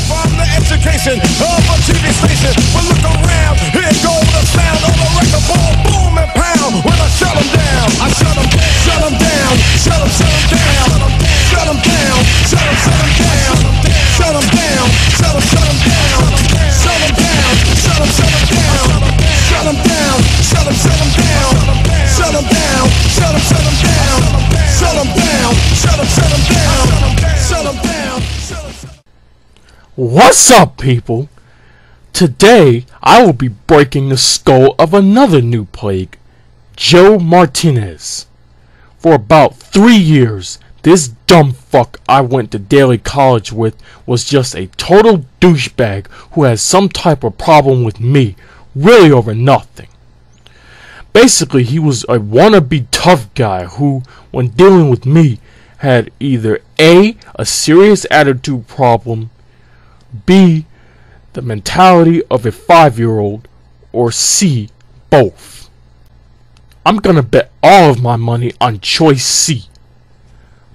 from the education of a TV station. But look around, here goes the sound of a record ball, boom and pound. When I shut them down, I shut them down, shut them down, shut them down, shut them down, shut them down, shut them down, shut them down, shut them down, shut them down, shut them down, shut them down, shut them down, shut them down, shut them down, shut them down, shut them down, shut them down. What's up, people? Today, I will be breaking the skull of another new plague, Joe Martinez. For about 3 years, this dumb fuck I went to Daley College with was just a total douchebag who had some type of problem with me, really over nothing. Basically, he was a wannabe tough guy who, when dealing with me, had either A, a serious attitude problem, B, the mentality of a 5-year-old, or C, both. I'm gonna bet all of my money on choice C.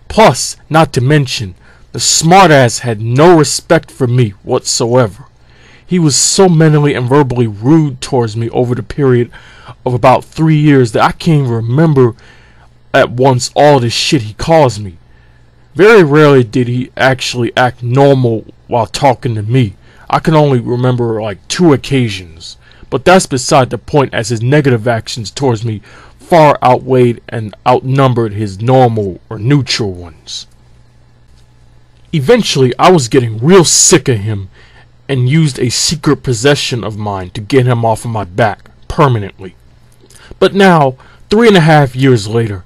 Plus, not to mention, the smartass had no respect for me whatsoever. He was so mentally and verbally rude towards me over the period of about 3 years that I can't even remember at once all the shit he calls me. Very rarely did he actually act normal while talking to me. I can only remember like 2 occasions. But that's beside the point, as his negative actions towards me far outweighed and outnumbered his normal or neutral ones. Eventually, I was getting real sick of him and used a secret possession of mine to get him off of my back permanently. But now, 3.5 years later,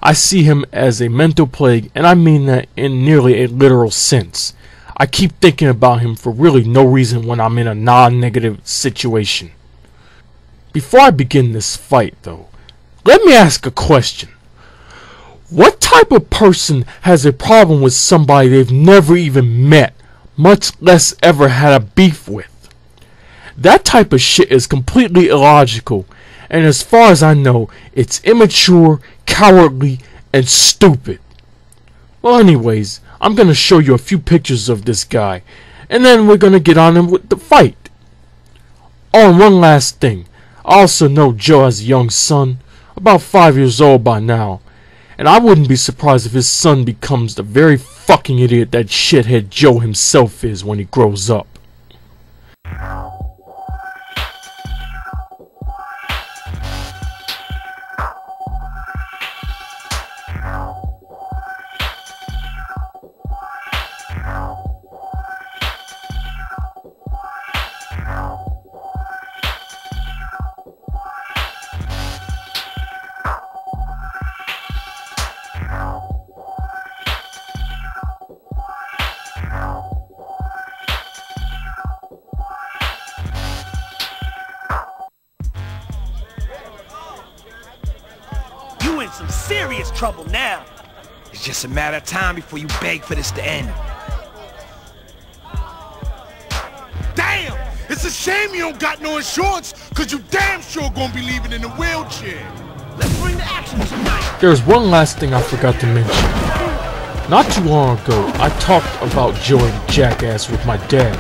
I see him as a mental plague, and I mean that in nearly a literal sense. I keep thinking about him for really no reason when I'm in a non-negative situation. Before I begin this fight, though, let me ask a question. What type of person has a problem with somebody they've never even met, much less ever had a beef with? That type of shit is completely illogical, and as far as I know, it's immature, cowardly, and stupid. Well, anyways, I'm gonna show you a few pictures of this guy, and then we're gonna get on with the fight. Oh, and one last thing. I also know Joe has a young son, about 5 years old by now, and I wouldn't be surprised if his son becomes the very fucking idiot that Shithead Joe himself is when he grows up. You in some serious trouble now. It's just a matter of time before you beg for this to end. Damn! It's a shame you don't got no insurance, cause you damn sure gonna be leaving in a wheelchair. Let's bring the action tonight. There's one last thing I forgot to mention. Not too long ago, I talked about Joey the Jackass with my dad,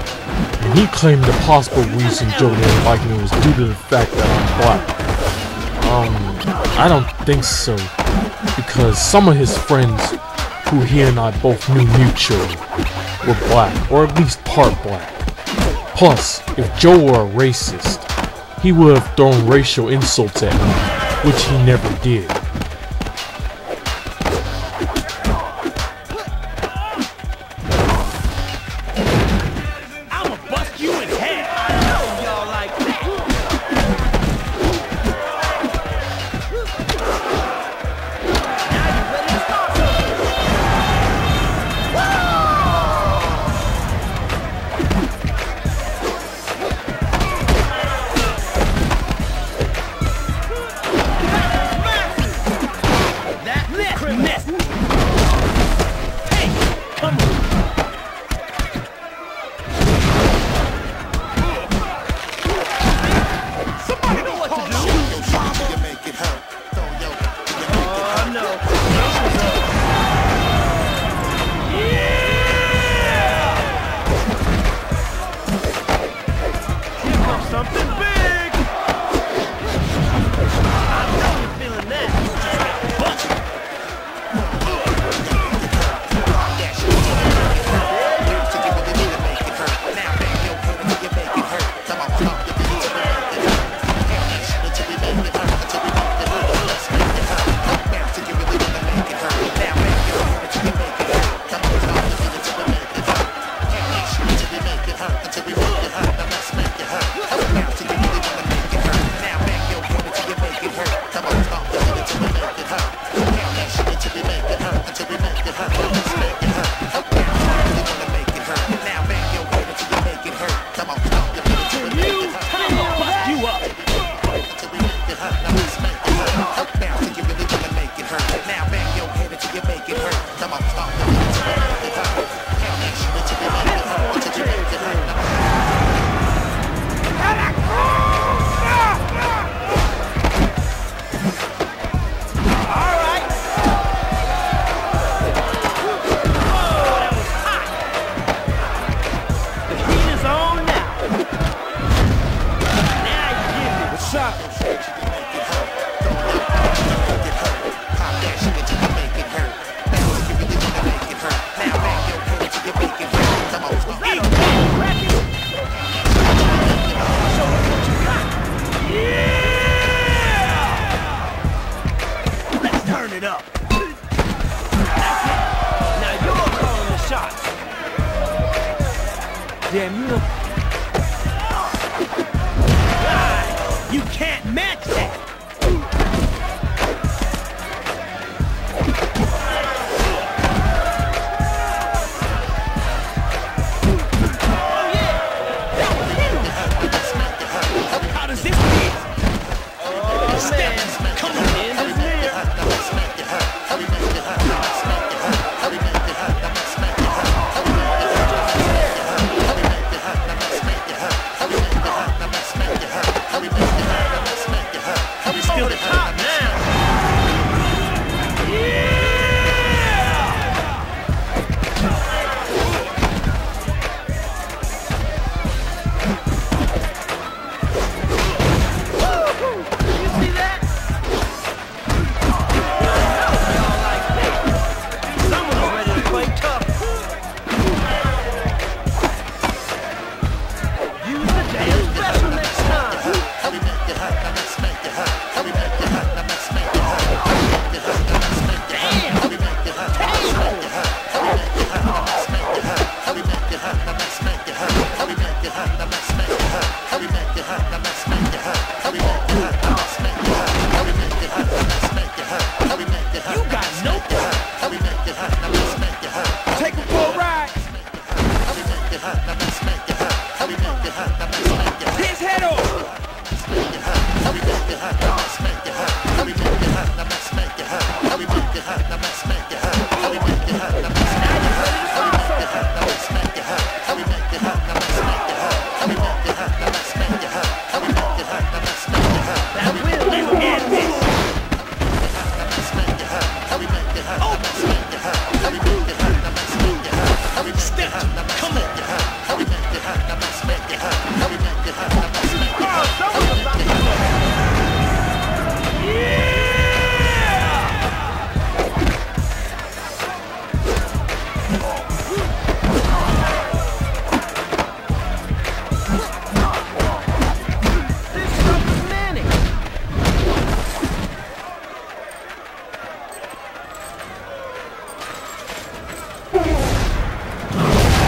and he claimed the possible reason Joe didn't like me was due to the fact that I'm black. I don't think so, because some of his friends, who he and I both knew mutually, were black, or at least part black. Plus, if Joe were a racist, he would have thrown racial insults at me, which he never did. I'ma bust you in half. I know y'all like that. Now you ready to start something? Damn, you can't match that. How does this feel? Oh, man. Come on, end is near. Still the top now.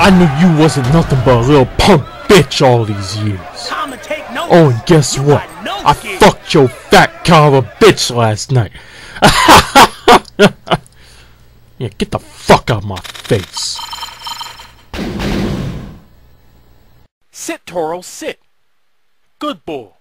I knew you wasn't nothing but a little punk bitch all these years. Oh, and guess what? I fucked your fat cow of a bitch last night. Yeah, get the fuck out of my face. Sit, Toro, sit. Good bull.